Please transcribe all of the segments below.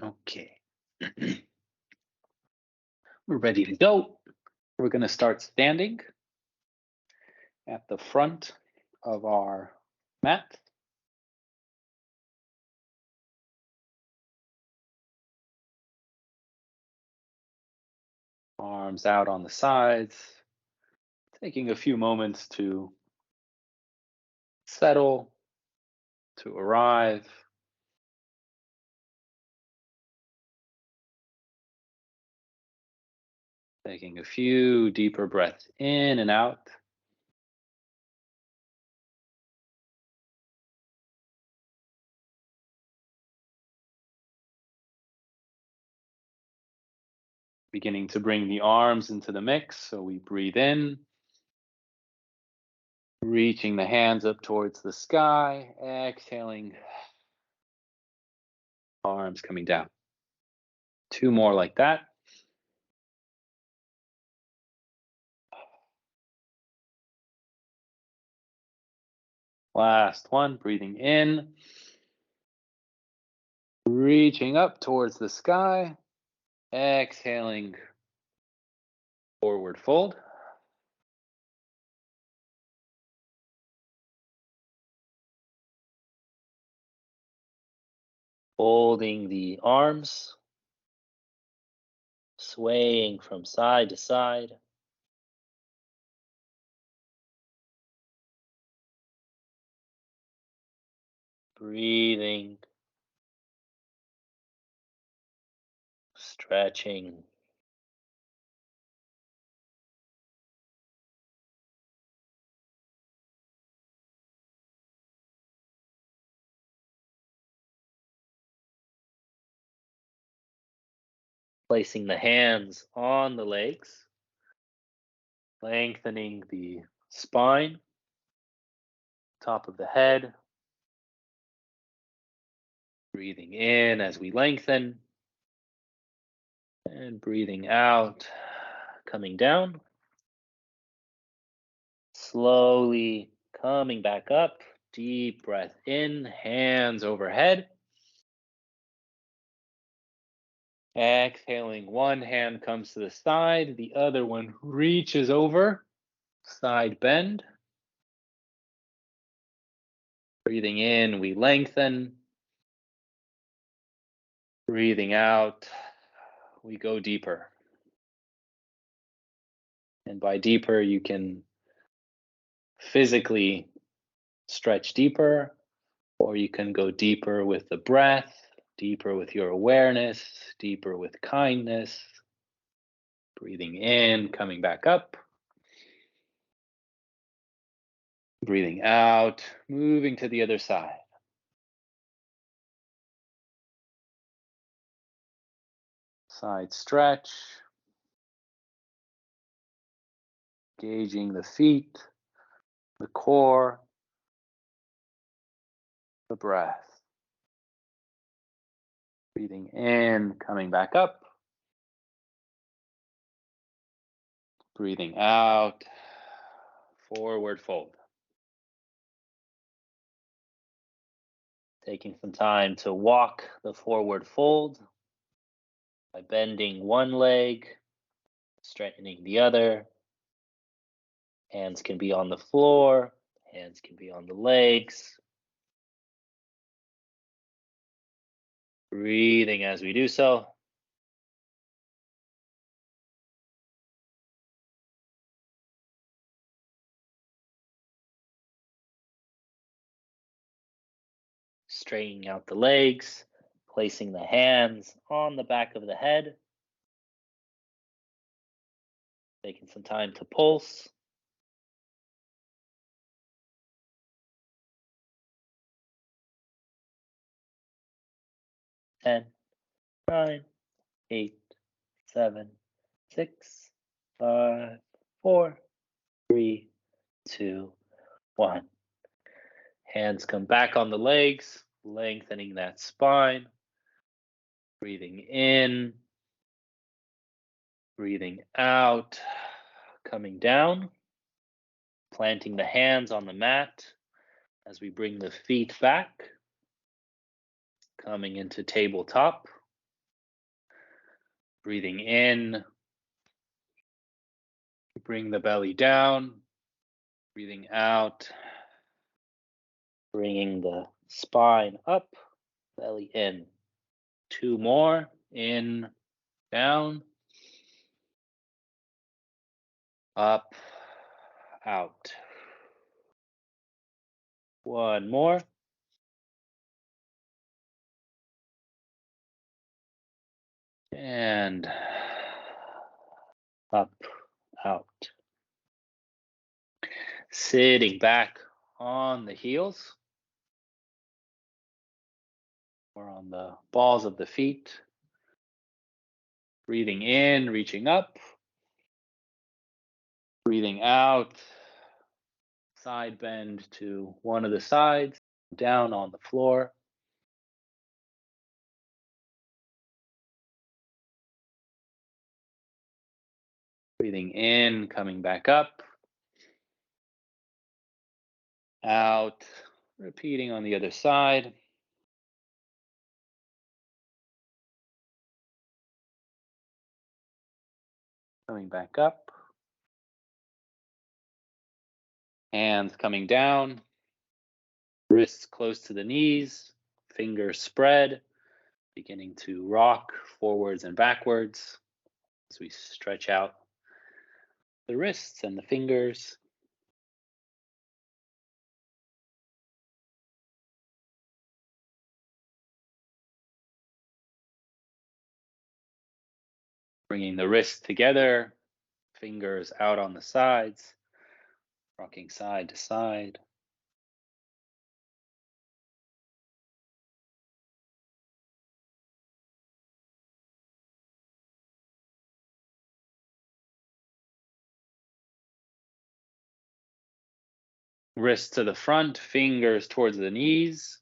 Okay. We're ready to go. We're going to start standing at the front of our mat. Arms out on the sides, taking a few moments to settle, to arrive. Taking a few deeper breaths in and out. Beginning to bring the arms into the mix. So we breathe in, reaching the hands up towards the sky, exhaling, arms coming down. Two more like that. Last one, breathing in, reaching up towards the sky, exhaling, forward fold. Folding the arms, swaying from side to side. Breathing, stretching. Placing the hands on the legs, lengthening the spine, top of the head. Breathing in as we lengthen, and breathing out, coming down. Slowly coming back up. Deep breath in, hands overhead. Exhaling, one hand comes to the side, the other one reaches over, side bend. Breathing in, we lengthen. Breathing out, we go deeper. And by deeper, you can physically stretch deeper, or you can go deeper with the breath, deeper with your awareness, deeper with kindness. Breathing in, coming back up. Breathing out, moving to the other side. Side stretch. Gauging the feet, the core, the breath. Breathing in, coming back up. Breathing out, forward fold. Taking some time to walk the forward fold by bending one leg, straightening the other. Hands can be on the floor, hands can be on the legs. Breathing as we do so. Straightening out the legs, placing the hands on the back of the head. Taking some time to pulse. Ten, 9, 8, 7, 6, 5, 4, 3, 2, 1. Hands come back on the legs, lengthening that spine. Breathing in, breathing out, coming down, planting the hands on the mat as we bring the feet back, coming into tabletop. Breathing in, bring the belly down. Breathing out, bringing the spine up, belly in. 2 more, in, down, up, out. 1 more. And up, out. Sitting back on the heels or on the balls of the feet. Breathing in, reaching up. Breathing out, side bend to one of the sides, down on the floor. Breathing in, coming back up. Out, repeating on the other side. Coming back up. Hands coming down. Wrists close to the knees. Fingers spread. Beginning to rock forwards and backwards as we stretch out the wrists and the fingers. Bringing the wrists together. Fingers out on the sides. Rocking side to side. Wrists to the front, fingers towards the knees.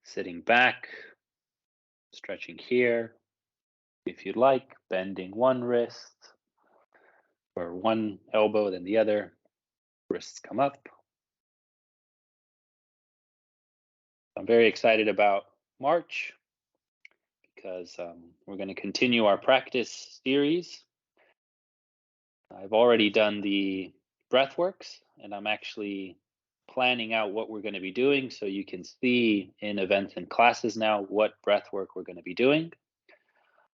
Sitting back, stretching here. If you'd like, bending one wrist or one elbow, then the other. Wrists come up. I'm very excited about March because we're going to continue our practice series. I've already done the breathworks, and I'm actually planning out what we're going to be doing so you can see in events and classes now what breathwork we're going to be doing.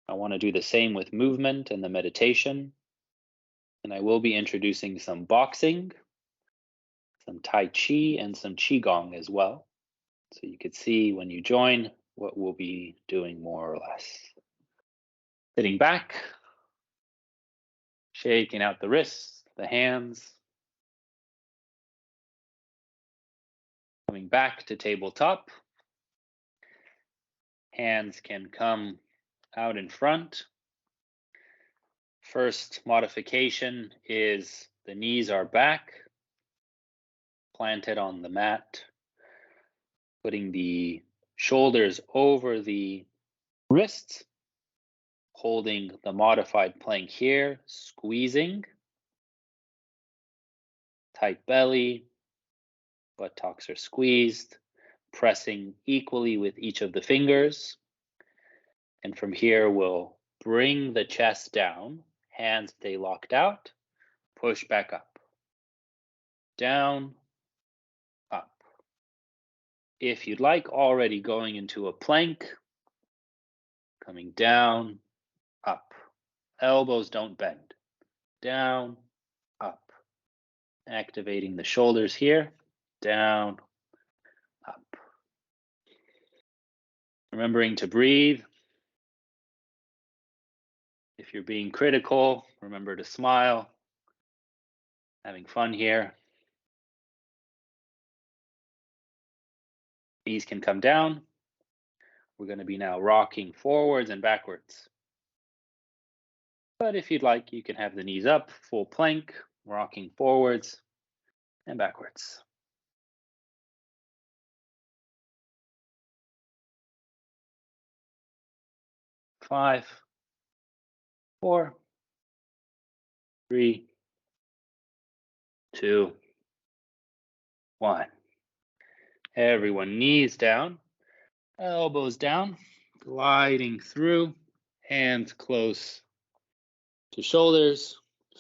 I want to do the same with movement and the meditation. And I will be introducing some boxing, some Tai Chi, and some Qigong as well. So you could see when you join what we'll be doing more or less. Sitting back, shaking out the wrists, the hands. Coming back to tabletop. Hands can come out in front. First modification is the knees are back, planted on the mat, putting the shoulders over the wrists, holding the modified plank here, squeezing, tight belly, buttocks are squeezed, pressing equally with each of the fingers. And from here, we'll bring the chest down, hands stay locked out, push back up, down, up. If you'd like, already going into a plank, coming down, up. Elbows don't bend. Down, up. Activating the shoulders here, down, up. Remembering to breathe. If you're being critical, remember to smile. Having fun here. Knees can come down. We're going to be now rocking forwards and backwards. But if you'd like, you can have the knees up, full plank, rocking forwards and backwards. 5, 4, 3, 2, 1. Everyone, knees down, elbows down, gliding through, Hands close to shoulders,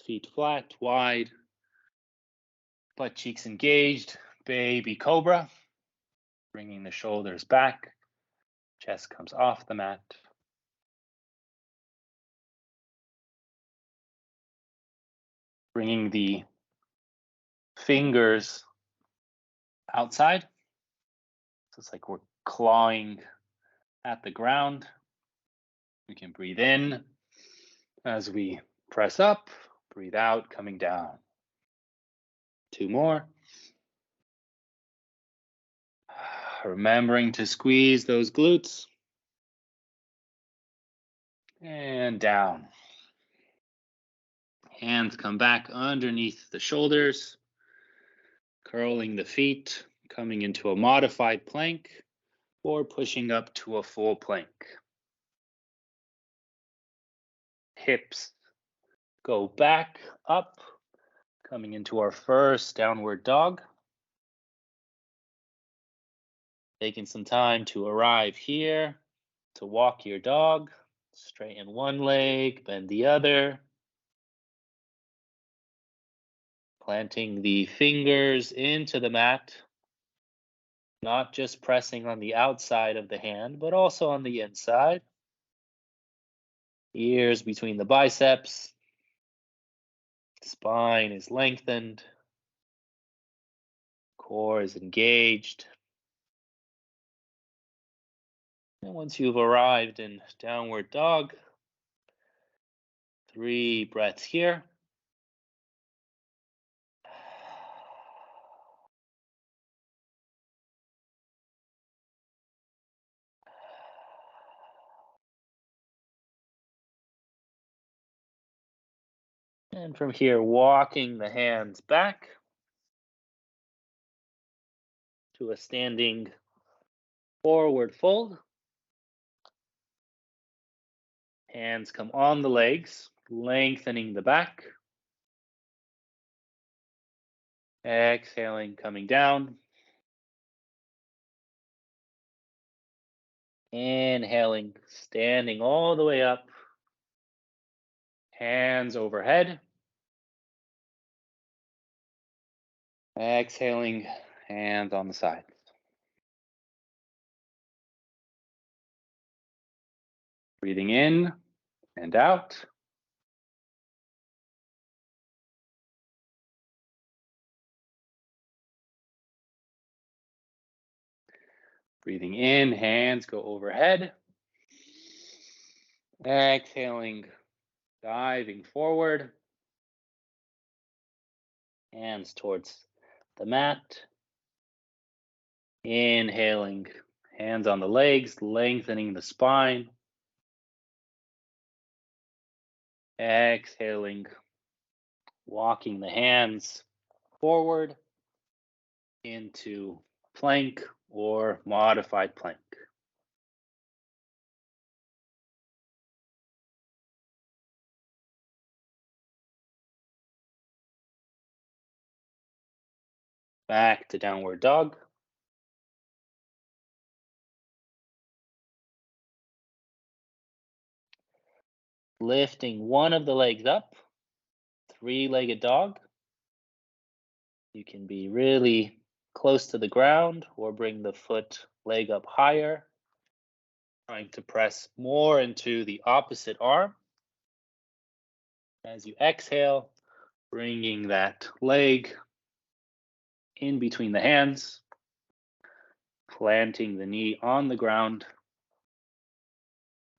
feet flat, wide, butt cheeks engaged, baby cobra. Bringing the shoulders back, chest comes off the mat. Bringing the fingers outside. So it's like we're clawing at the ground. We can breathe in as we press up, breathe out, coming down. 2 more. Remembering to squeeze those glutes. And down. Hands come back underneath the shoulders, curling the feet, coming into a modified plank, or pushing up to a full plank. Hips go back, up, coming into our first downward dog. Taking some time to arrive here, to walk your dog. Straighten one leg, bend the other. Planting the fingers into the mat, not just pressing on the outside of the hand, but also on the inside. Ears between the biceps. Spine is lengthened. Core is engaged. And once you've arrived in downward dog, 3 breaths here. And from here, walking the hands back to a standing forward fold. Hands come on the legs, lengthening the back. Exhaling, coming down. Inhaling, standing all the way up. Hands overhead. Exhaling, hands on the sides. Breathing in and out. Breathing in, hands go overhead. Exhaling, diving forward. Hands towards the mat. Inhaling, hands on the legs, lengthening the spine. Exhaling, walking the hands forward into plank or modified plank. Back to downward dog. Lifting one of the legs up, 3-legged dog. You can be really close to the ground or bring the leg up higher. Trying to press more into the opposite arm. As you exhale, bringing that leg in between the hands, planting the knee on the ground,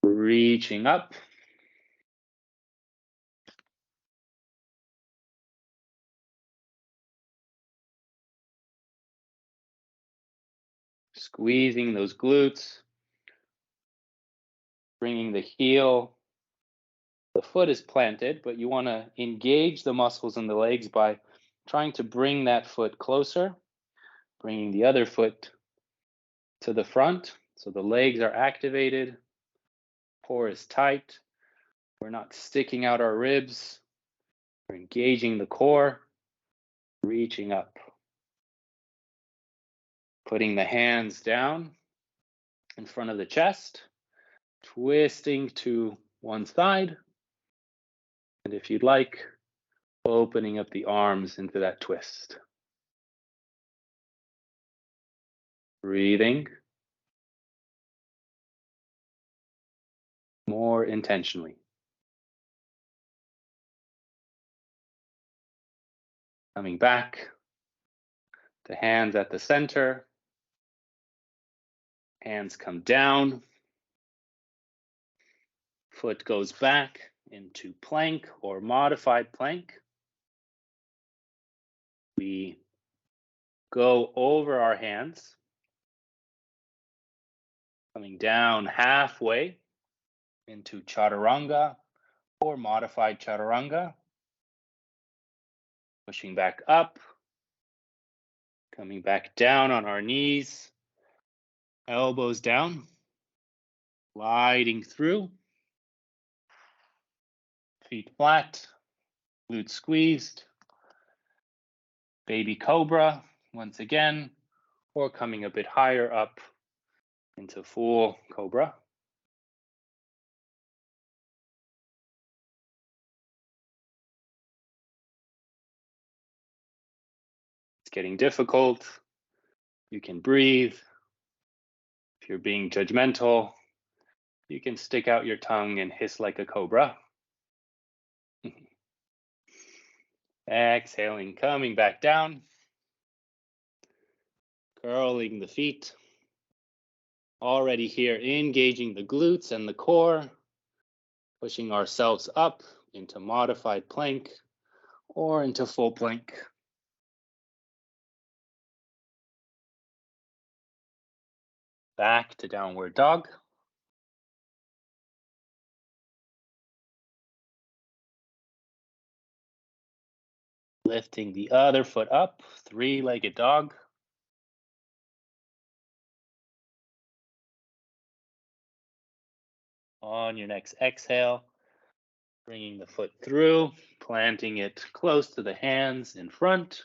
reaching up. Squeezing those glutes, bringing the heel. The foot is planted, but you want to engage the muscles in the legs by trying to bring that foot closer, bringing the other foot to the front. So the legs are activated, core is tight. We're not sticking out our ribs. We're engaging the core, reaching up. Putting the hands down in front of the chest, twisting to one side. And if you'd like, opening up the arms into that twist. Breathing more intentionally. Coming back, the hands at the center. Hands come down. Foot goes back into plank or modified plank. We go over our hands, coming down halfway into chaturanga or modified chaturanga. Pushing back up, coming back down on our knees, elbows down, gliding through, feet flat, glutes squeezed, baby cobra once again, or coming a bit higher up into full cobra. It's getting difficult. You can breathe. If you're being judgmental, you can stick out your tongue and hiss like a cobra. Exhaling, coming back down. Curling the feet. Already here, engaging the glutes and the core. Pushing ourselves up into modified plank or into full plank. Back to downward dog. Lifting the other foot up, three-legged dog. On your next exhale, bringing the foot through, planting it close to the hands in front,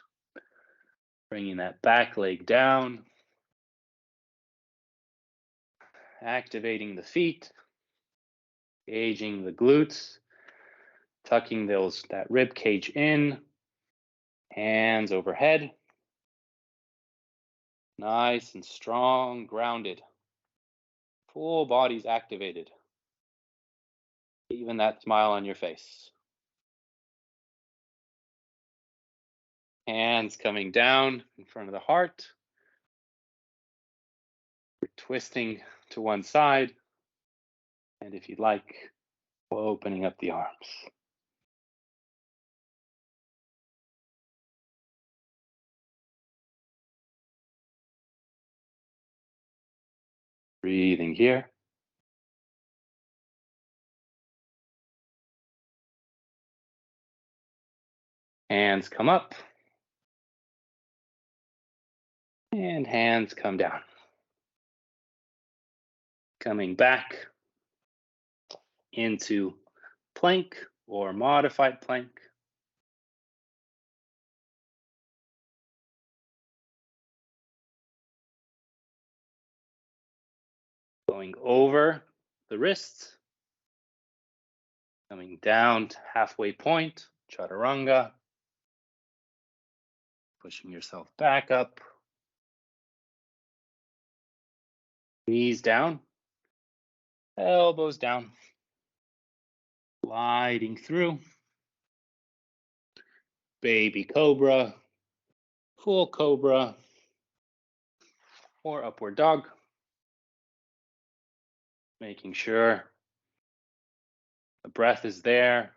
bringing that back leg down, activating the feet, engaging the glutes, tucking that rib cage in, hands overhead, nice and strong, grounded, full body's activated, even that smile on your face. Hands coming down in front of the heart. We're twisting to one side. And if you'd like, opening up the arms. Breathing here. Hands come up. And hands come down. Coming back into plank or modified plank. Going over the wrists. Coming down to halfway point, chaturanga. Pushing yourself back up. Knees down. Elbows down. Gliding through. Baby cobra. Full cobra. Or upward dog. Making sure the breath is there.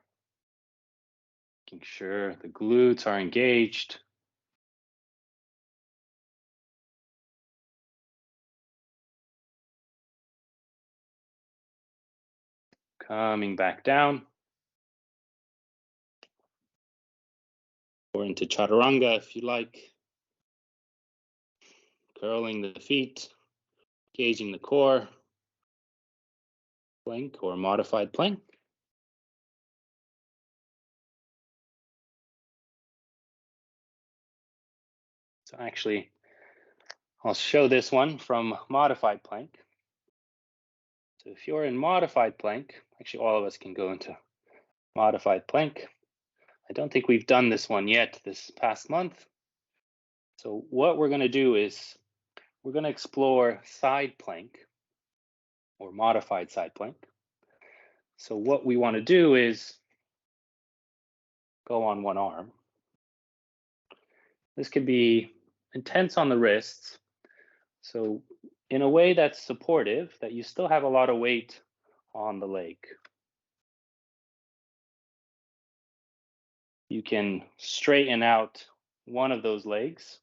Making sure the glutes are engaged. Coming back down. Or into chaturanga if you like. Curling the feet, engaging the core. Plank or modified plank. So actually, I'll show this one from modified plank. So if you're in modified plank, actually all of us can go into modified plank. I don't think we've done this one yet this past month. So what we're going to do is we're going to explore side plank or modified side plank. So what we want to do is go on one arm. This can be intense on the wrists. So in a way that's supportive, that you still have a lot of weight on the leg. You can straighten out one of those legs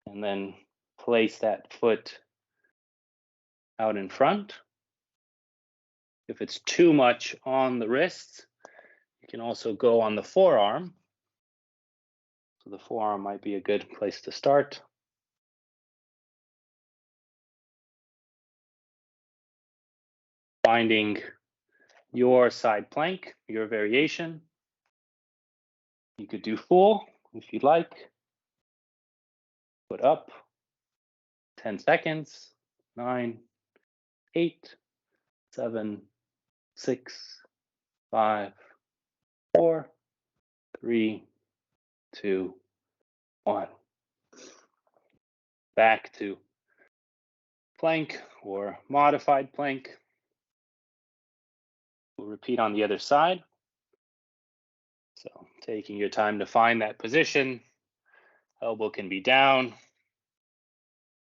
and then place that foot out in front. If it's too much on the wrists, you can also go on the forearm. So the forearm might be a good place to start. Finding your side plank, your variation. You could do full if you'd like. Put up, 10 seconds, 9, 8, 7, 6, 5, 4, 3, 2, 1. Back to plank or modified plank. We'll repeat on the other side. So taking your time to find that position. Elbow can be down.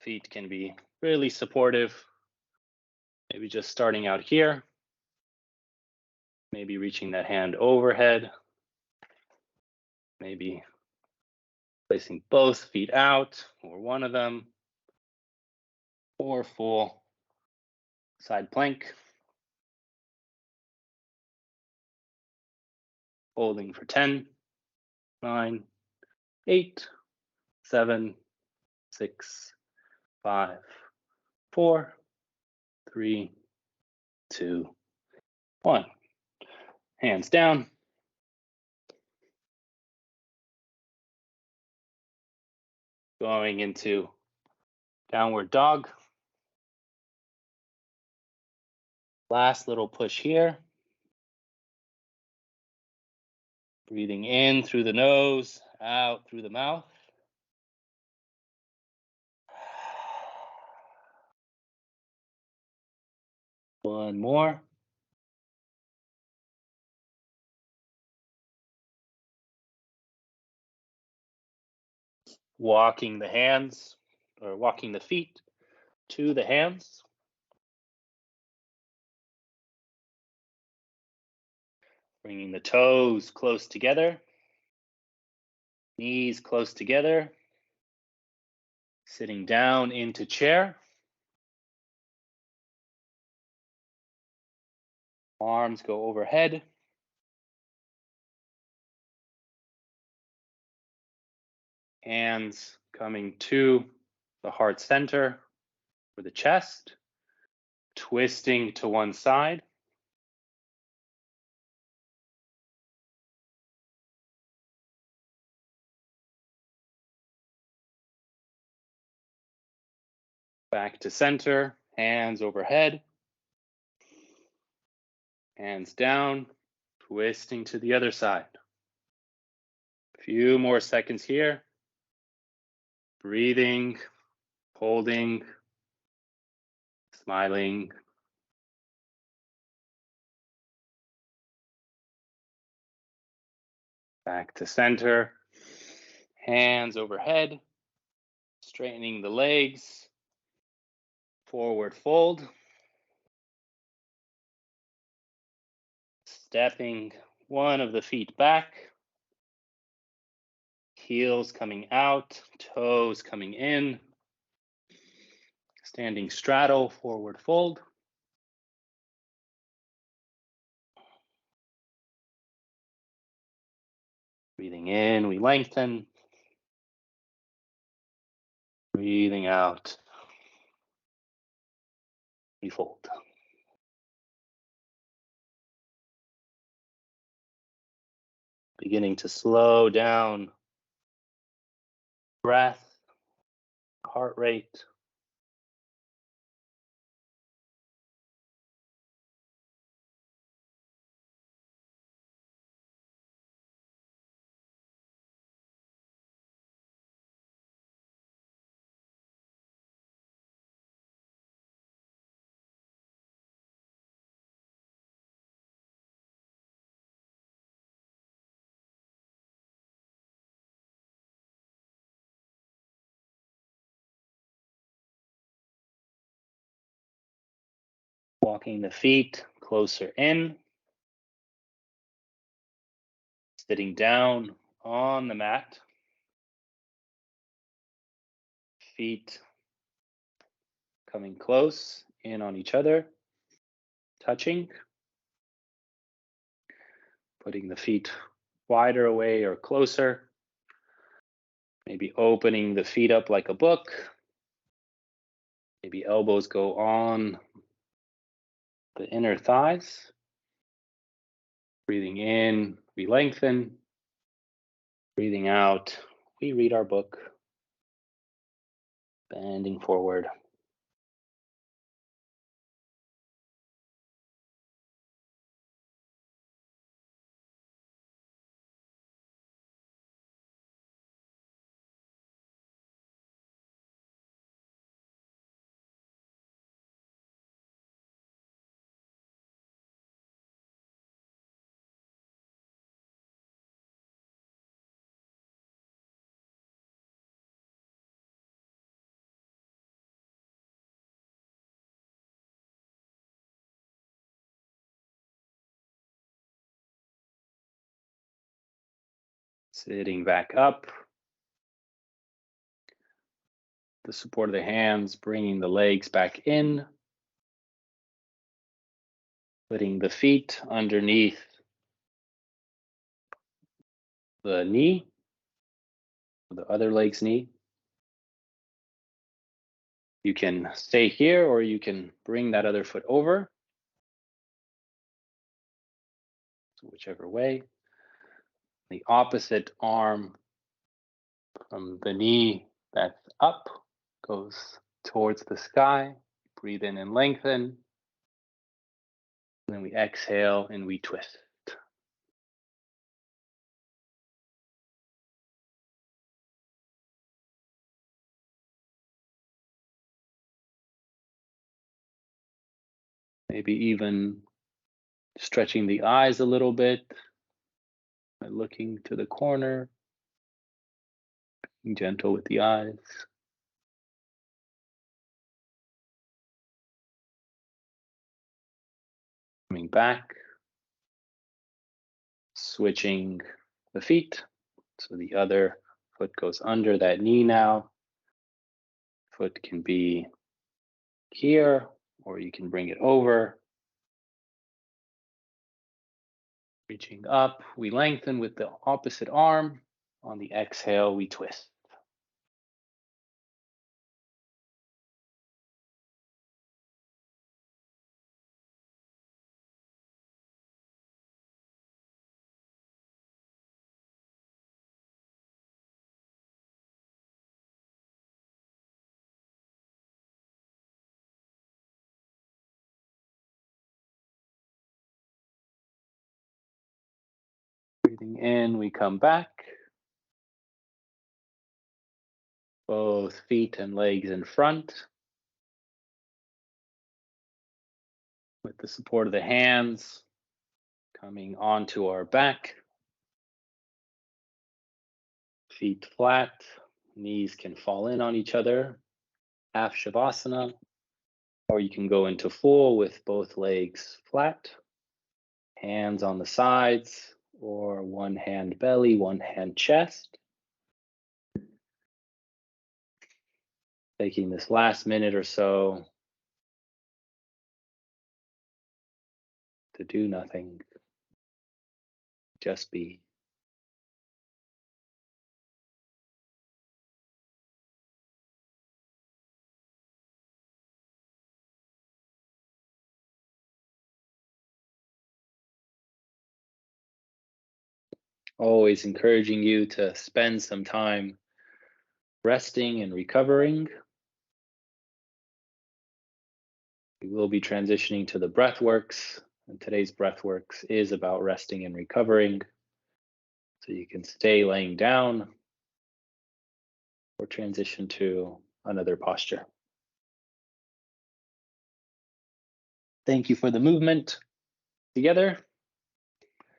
Feet can be really supportive. Maybe just starting out here. Maybe reaching that hand overhead. Maybe placing both feet out or one of them. Or full side plank. Holding for 10, 9, 8, 7, 6, 5, 4, 3, 2, 1. Hands down. Going into downward dog. Last little push here. Breathing in through the nose, out through the mouth. One more. Walking the hands or walking the feet to the hands. Bringing the toes close together. Knees close together. Sitting down into chair. Arms go overhead. Hands coming to the heart center or the chest. Twisting to one side. Back to center, hands overhead. Hands down, twisting to the other side. A few more seconds here. Breathing, holding, smiling. Back to center, hands overhead, straightening the legs, forward fold. Stepping one of the feet back, heels coming out, toes coming in. Standing straddle, forward fold. Breathing in, we lengthen. Breathing out, we fold. Beginning to slow down breath, heart rate. Walking the feet closer in. Sitting down on the mat. Feet coming close in on each other. Touching. Putting the feet wider away or closer. Maybe opening the feet up like a book. Maybe elbows go on the inner thighs. Breathing in, we lengthen. Breathing out, we read our book. Bending forward. Sitting back up. The support of the hands, bringing the legs back in. Putting the feet underneath the knee, the other leg's knee. You can stay here or you can bring that other foot over. So whichever way. The opposite arm from the knee that's up goes towards the sky. Breathe in and lengthen. And then we exhale and we twist. Maybe even stretching the eyes a little bit by looking to the corner, being gentle with the eyes. Coming back, switching the feet. So the other foot goes under that knee now. Foot can be here, or you can bring it over. Reaching up, we lengthen with the opposite arm. On the exhale, we twist. Breathing in, we come back. Both feet and legs in front. With the support of the hands, coming onto our back. Feet flat, knees can fall in on each other. Half Shavasana. Or you can go into full with both legs flat. Hands on the sides, or one hand belly, one hand chest. Taking this last minute or so to do nothing, just be. Always encouraging you to spend some time resting and recovering. We will be transitioning to the breathworks, and today's breathworks is about resting and recovering. So you can stay laying down or transition to another posture. Thank you for the movement together.